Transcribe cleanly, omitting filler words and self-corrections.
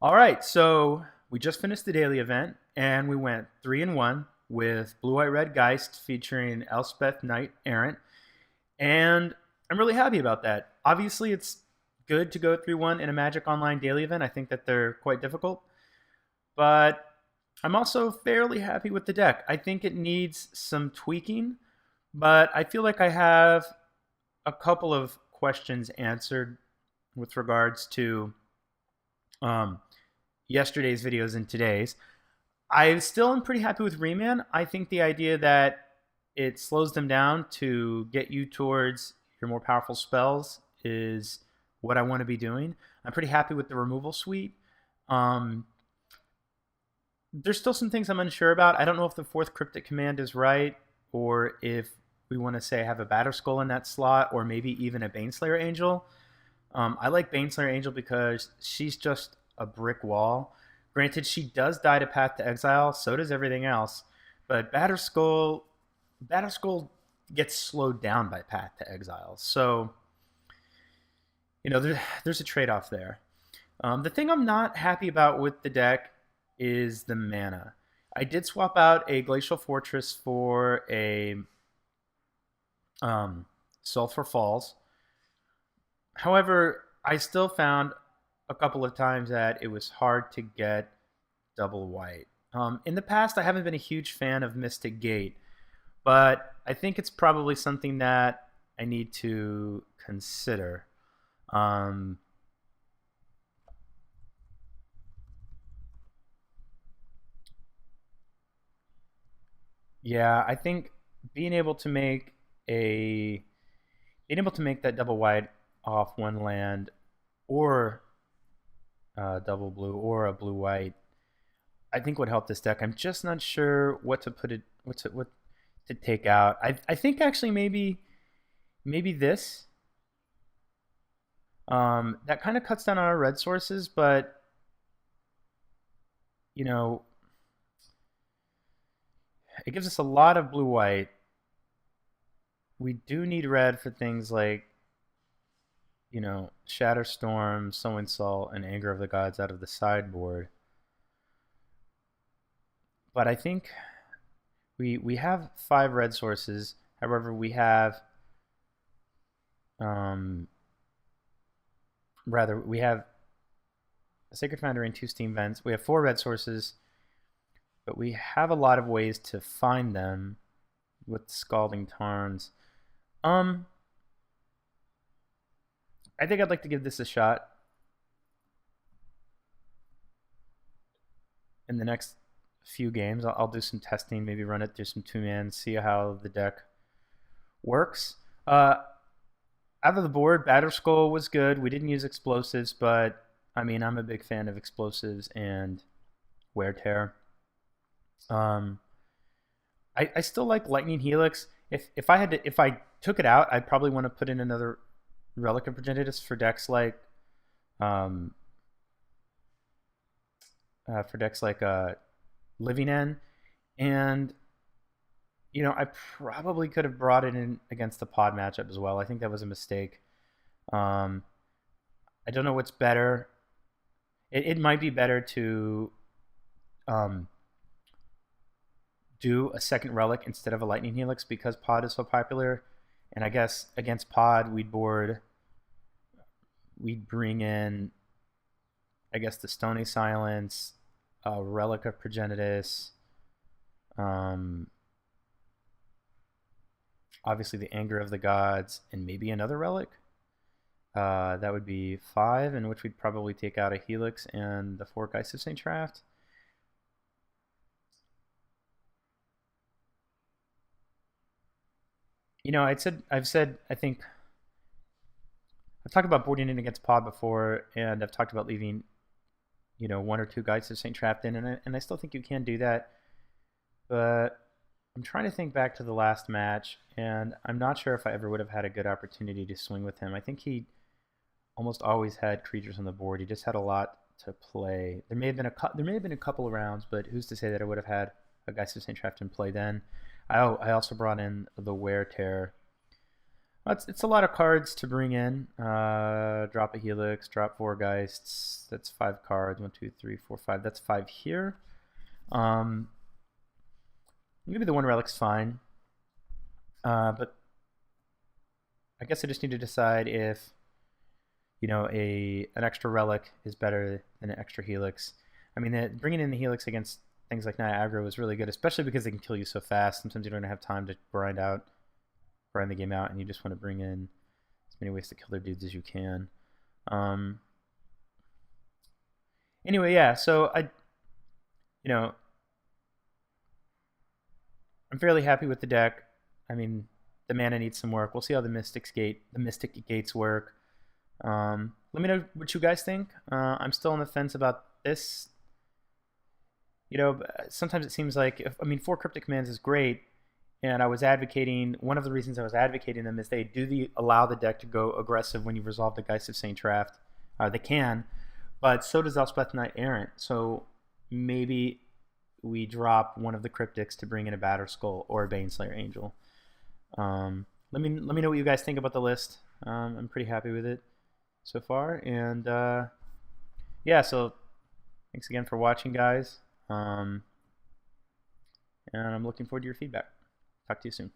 All right, so we just finished the daily event, and we went 3-1 with Blue White Red Geist featuring Elspeth Knight Errant, and I'm really happy about that. Obviously, it's good to go 3-1 in a Magic Online daily event. I think that they're quite difficult, but I'm also fairly happy with the deck. I think it needs some tweaking, but I feel like I have a couple of questions answered with regards to um, yesterday's videos and today's. I still am pretty happy with Remand. I think the idea that it slows them down to get you towards your more powerful spells is what I want to be doing. I'm pretty happy with the removal suite. Um, there's still some things I'm unsure about. I don't know if the fourth Cryptic Command is right, or if we want to say have a Batterskull in that slot, or maybe even a Baneslayer Angel. I like Baneslayer Angel because she's just a brick wall. Granted, she does die to Path to Exile, so does everything else. But Batterskull gets slowed down by Path to Exile. So, there's a trade-off there. The thing I'm not happy about with the deck is the mana. I did swap out a Glacial Fortress for a Sulphur Falls. However, I still found a couple of times that it was hard to get double white. In the past, I haven't been a huge fan of Mystic Gate, but I think it's probably something that I need to consider. Yeah, I think being able to make a being able to make that double white off one land, or double blue, or a blue white, I think would help this deck. I'm just not sure what to put it, what to take out. I think actually maybe this. That kind of cuts down on our red sources, but you know it gives us a lot of blue white. We do need red for things like Shatterstorm, Sowing Salt, and Anger of the Gods out of the sideboard. But I think we have 5 red sources. However, we have we have a Sacred Foundry and 2 Steam Vents. We have 4 red sources, but we have a lot of ways to find them with Scalding Tarns. I think I'd like to give this a shot in the next few games. I'll do some testing, maybe run it through some 2-man, see how the deck works. Out of the board, Batterskull was good. We didn't use explosives, but I mean, I'm a big fan of explosives and Wear Tear. I still like Lightning Helix. If I took it out, I'd probably want to put in another Relic of Progenitus for decks like Living End, and I probably could have brought it in against the Pod matchup as well. I think that was a mistake. I don't know what's better. It might be better to do a second Relic instead of a Lightning Helix because Pod is so popular. And I guess against Pod, we'd bring in, I guess, the Stony Silence, Relic of Progenitus, obviously the Anger of the Gods, and maybe another Relic. That would be 5, in which we'd probably take out a Helix and the 4 Geist of St. Traft. I've said, I think, I've talked about boarding in against Pod before, and I've talked about leaving, 1 or 2 Geist of St. Traft in, and I still think you can do that. But I'm trying to think back to the last match, and I'm not sure if I ever would have had a good opportunity to swing with him. I think he almost always had creatures on the board. He just had a lot to play. There may have been a couple of rounds, but who's to say that I would have had a Geist of St. Traft in play then? I also brought in the Wear Tear. It's a lot of cards to bring in. Drop a Helix, drop 4 Geists. That's 5 cards. 1, 2, 3, 4, 5. That's 5 here. Maybe the 1 Relic's fine. But I guess I just need to decide if, you know, an extra Relic is better than an extra Helix. I mean, bringing in the Helix against things like Niagara was really good, especially because they can kill you so fast. Sometimes you don't have time to grind the game out, and you just want to bring in as many ways to kill their dudes as you can. Anyway, yeah. So I'm fairly happy with the deck. I mean, the mana needs some work. We'll see how the Mystic Gates work. Let me know what you guys think. I'm still on the fence about this. You know, sometimes it seems like, 4 Cryptic Commands is great, and I was advocating, one of the reasons I was advocating them is they do allow the deck to go aggressive when you resolve the Geist of Saint Traft. They can, but so does Elspeth Knight Errant. So maybe we drop one of the Cryptics to bring in a Batter Skull or a Baneslayer Angel. Let me know what you guys think about the list. I'm pretty happy with it so far, and yeah. So thanks again for watching, guys. And I'm looking forward to your feedback. Talk to you soon.